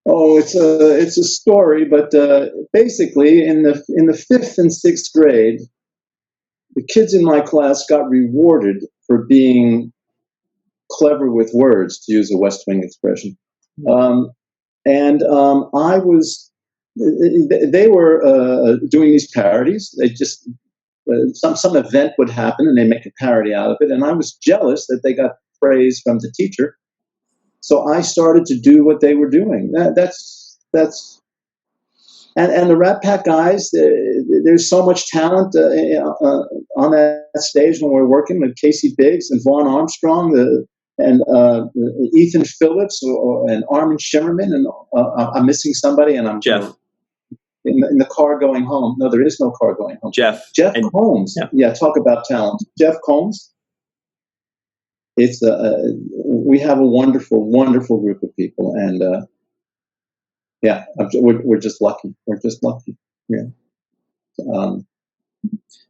Oh, it's a story, but basically in the fifth and sixth grade, the kids in my class got rewarded for being clever with words, to use a West Wing expression. I was, they were doing these parodies. They just, some event would happen and they make a parody out of it. And I was jealous that they got praise from the teacher. So I started to do what they were doing. And the Rat Pack guys, there's so much talent on that stage when we're working with Casey Biggs and Vaughn Armstrong, and Ethan Phillips and Armin Shimmerman, and I'm missing somebody, and I'm Jeff. In the car going home. No, there is no car going home. Jeff Combs. Yeah, talk about talent. Jeff Combs. It's we have a wonderful, wonderful group of people, and yeah, we're just lucky. We're just lucky. Yeah.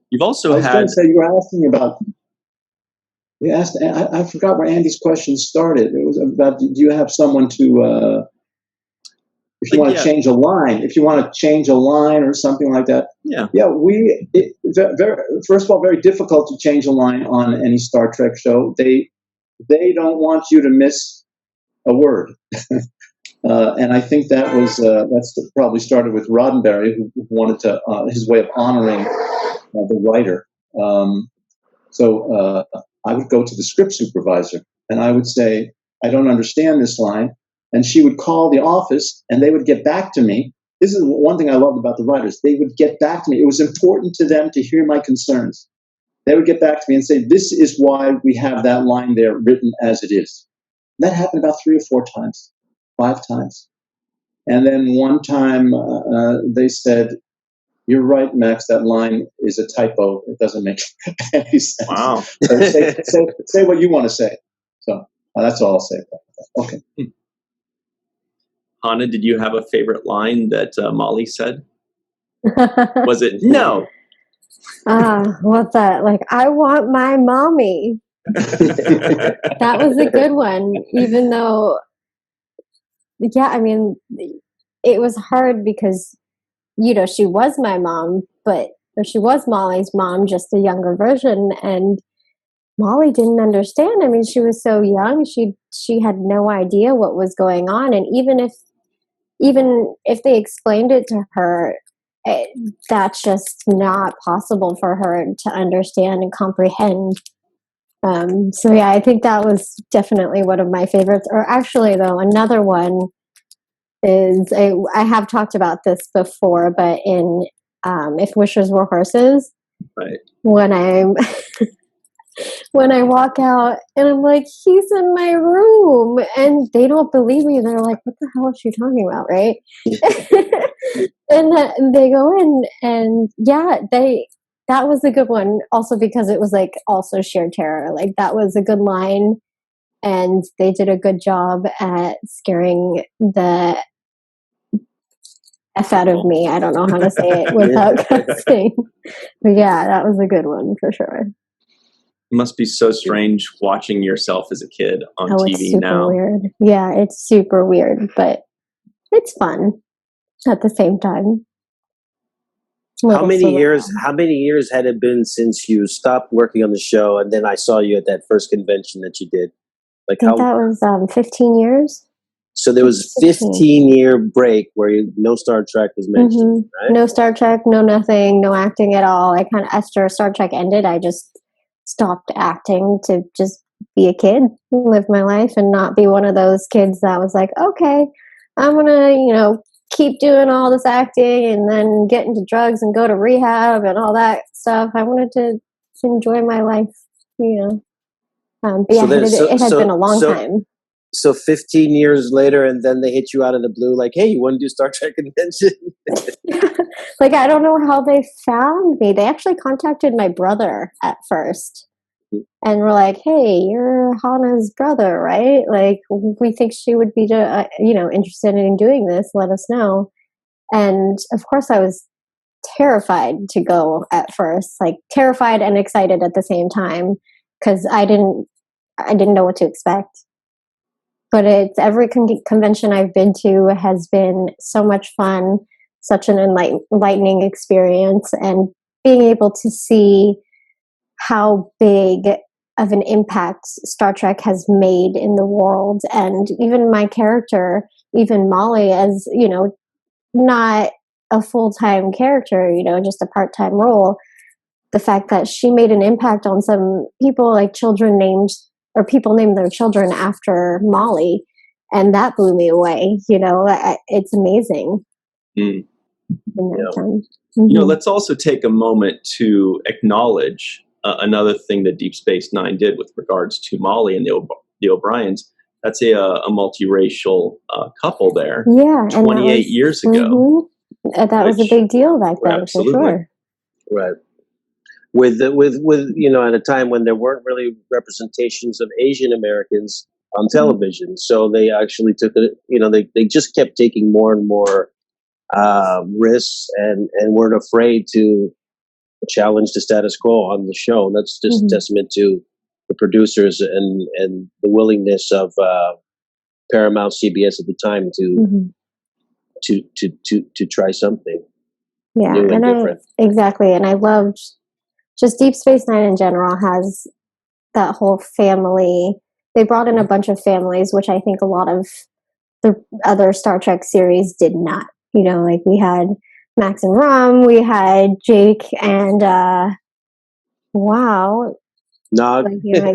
You've also I was going to say, you were asking about. You asked. I forgot where Andy's question started. It was about, do you have someone to? If you want to change a line, or something like that. Yeah. Yeah. First of all, very difficult to change a line on any Star Trek show. They don't want you to miss a word. And I think that's probably started with Roddenberry, who wanted to his way of honoring the writer. So I would go to the script supervisor and I would say, I don't understand this line. And she would call the office and they would get back to me. This is one thing I loved about the writers. They would get back to me. It was important to them to hear my concerns. They would get back to me and say, this is why we have that line there written as it is. And that happened about 3 or 4 times. 5 times. And then one time they said, you're right, Max, that line is a typo. It doesn't make any sense. Wow. So say what you want to say. So that's all I'll say about that. Okay. Hannah, did you have a favorite line that Molly said? Was it, no? What's that? Like, I want my mommy. That was a good one, even though, yeah, I mean, it was hard because, she was my mom, or she was Molly's mom, just a younger version, and Molly didn't understand. I mean, she was so young, she had no idea what was going on, and even if they explained it to her, that's just not possible for her to understand and comprehend. So yeah, I think that was definitely one of my favorites. Or actually, though, another one is, I have talked about this before, but in If Wishes Were Horses, right? When I walk out and I'm like, he's in my room, and they don't believe me. They're like, what the hell is she talking about, right? And they go in, and yeah, that was a good one. Also because it was like also sheer terror. Like, that was a good line, and they did a good job at scaring the F out of me. I don't know how to say it without cussing. But yeah, that was a good one for sure. It must be so strange watching yourself as a kid on TV it's super now. Weird. Yeah, it's super weird, but it's fun at the same time. How many years had it been since you stopped working on the show, and then I saw you at that first convention that you did? Like, I think that was 15 years. So there was a 15-year break where no Star Trek was mentioned, right? No Star Trek, no nothing, no acting at all. After Star Trek ended, I just stopped acting to just be a kid, live my life, and not be one of those kids that was like, okay, I'm gonna, keep doing all this acting and then get into drugs and go to rehab and all that stuff. I wanted to enjoy my life, But yeah, it had been a long time. So 15 years later, and then they hit you out of the blue, like, hey, you want to do Star Trek convention? Like, I don't know how they found me. They actually contacted my brother at first. And were like, hey, you're Hannah's brother, right? Like, we think she would be, interested in doing this. Let us know. And of course, I was terrified to go at first, like terrified and excited at the same time, because I didn't know what to expect. but it's every convention I've been to has been so much fun, such an enlightening experience, and being able to see how big of an impact Star Trek has made in the world. And even my character, even Molly, as, you know, not a full-time character, you know, just a part-time role, the fact that she made an impact on some people, like children named, or people named their children after Molly, and that blew me away. You know, it's amazing. In that time. You know, let's also take a moment to acknowledge another thing that Deep Space Nine did with regards to Molly and the O'Briens. That's a multiracial couple there. Yeah, 28 years ago. That was a big deal back then, absolutely. for sure. Right. With you know, at a time when there weren't really representations of Asian Americans on television, so they actually took it. You know, they just kept taking more and more risks and weren't afraid to challenge the status quo on the show. And that's just a testament to the producers and the willingness of Paramount, CBS at the time to try something new and different. Exactly. And I loved just Deep Space Nine in general has that whole family. They brought in a bunch of families, which I think a lot of the other Star Trek series did not. You know, like we had Max and Rom, we had Jake and Nog. Like, you know,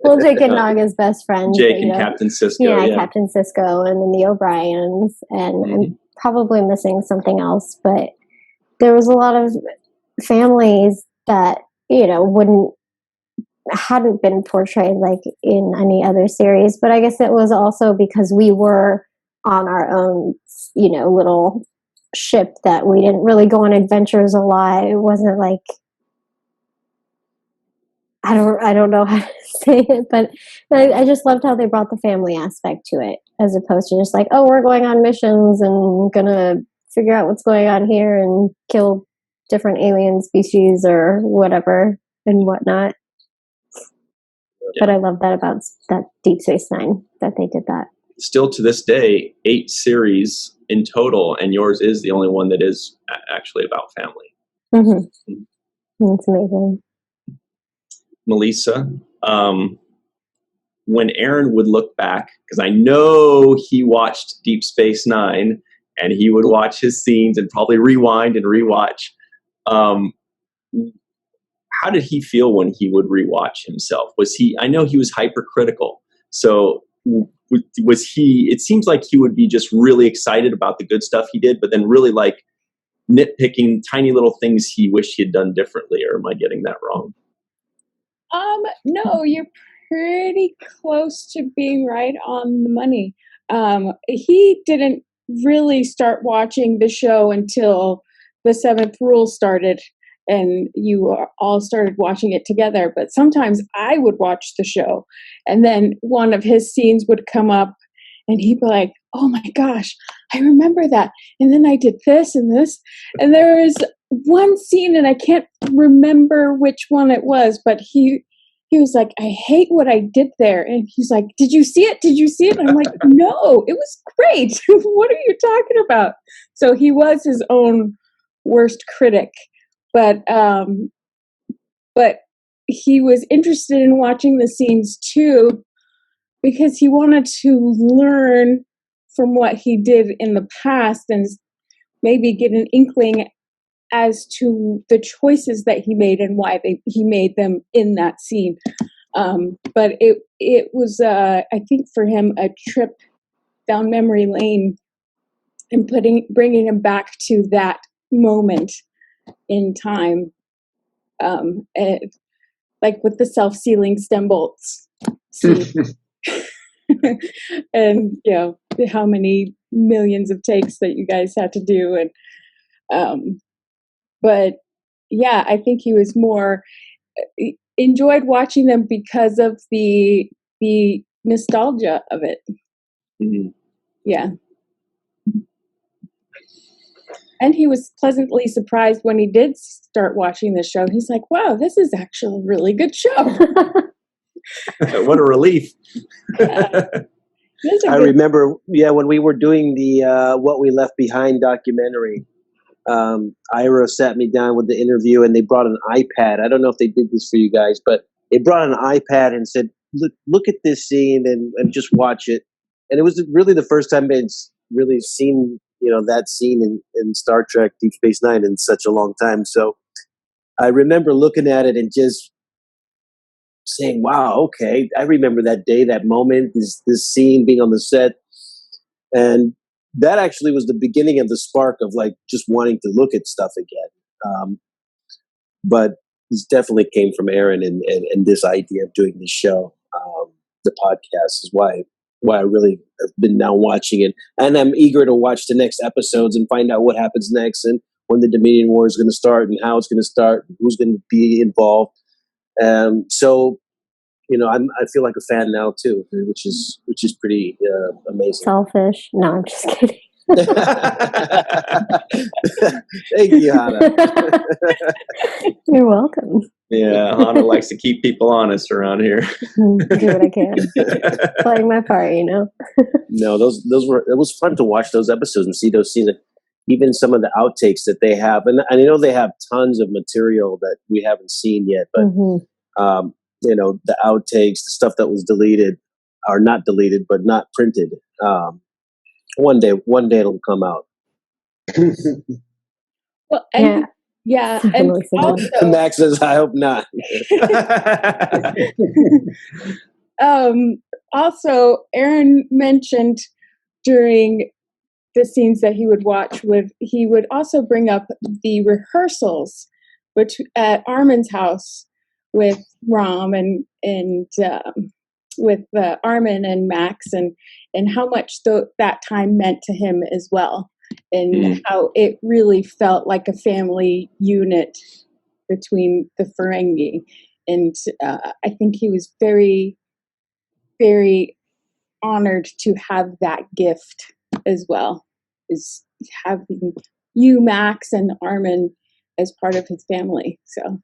well, Jake and Nog is best friends. Jake and Captain Sisko. Yeah, Captain Sisko, and then the O'Briens, and I'm probably missing something else, but there was a lot of families that, you know, hadn't been portrayed like in any other series. But I guess it was also because we were on our own, you know, little ship that we didn't really go on adventures a lot. It wasn't like, I don't know how to say it, but I just loved how they brought the family aspect to it, as opposed to just like, oh, we're going on missions and gonna figure out what's going on here and kill different alien species or whatever and whatnot. But I love that about that Deep Space Nine, that they did that. Still to this day, 8 series in total, and yours is the only one that is actually about family. That's amazing. Melissa, when Aaron would look back, because I know he watched Deep Space Nine, and he would watch his scenes and probably rewind and rewatch. How did he feel when he would rewatch himself? I know he was hypercritical. So was he, it seems like he would be just really excited about the good stuff he did, but then really like nitpicking tiny little things he wished he had done differently, or am I getting that wrong? No, you're pretty close to being right on the money. He didn't really start watching the show until the 7th Rule started and you all started watching it together. But sometimes I would watch the show and then one of his scenes would come up and he'd be like, oh my gosh, I remember that. And then I did this and this. And there was one scene and I can't remember which one it was, but he was like, I hate what I did there. And he's like, did you see it? Did you see it? And I'm like, no, it was great. What are you talking about? So he was his own worst critic, but he was interested in watching the scenes too, because he wanted to learn from what he did in the past and maybe get an inkling as to the choices that he made and why he made them in that scene. But it was, I think for him, a trip down memory lane and bringing him back to that moment in time. Like with the self-sealing stem bolts scene. And, you know, how many millions of takes that you guys had to do. And, but yeah, I think he was more enjoyed watching them because of the nostalgia of it. Yeah. And he was pleasantly surprised when he did start watching the show. He's like, wow, this is actually a really good show. What a relief. This is a I good- remember, when we were doing the What We Left Behind documentary, Ira sat me down with the interview, and they brought an iPad. I don't know if they did this for you guys, but they brought an iPad and said, look at this scene and just watch it. And it was really the first time I'd really seen, that scene in Star Trek Deep Space Nine in such a long time. So I remember looking at it and just saying, wow, okay, I remember that day, that moment, this scene, being on the set. And that actually was the beginning of the spark of like just wanting to look at stuff again. But this definitely came from Aaron and this idea of doing this show. The podcast is why I really have been now watching it. And I'm eager to watch the next episodes and find out what happens next and when the Dominion War is going to start and how it's going to start, and who's going to be involved. So, I feel like a fan now too, which is pretty amazing. Selfish. No, I'm just kidding. Thank you, Hannah. You're welcome. Yeah, Hannah likes to keep people honest around here. Do what I can. Playing my part, No, it was fun to watch those episodes and see those scenes. Even some of the outtakes that they have, and I know they have tons of material that we haven't seen yet, but the outtakes, the stuff that was deleted, or not deleted, but not printed. One day it'll come out. Well, and and also, Max says, "I hope not." Also, Aaron mentioned during the scenes that he would watch he would also bring up the rehearsals, which at Armin's house with Rom and with Armin and Max, and how much that time meant to him as well, and how it really felt like a family unit between the Ferengi. And I think he was very, very honored to have that gift as well, is having you, Max, and Armin as part of his family. So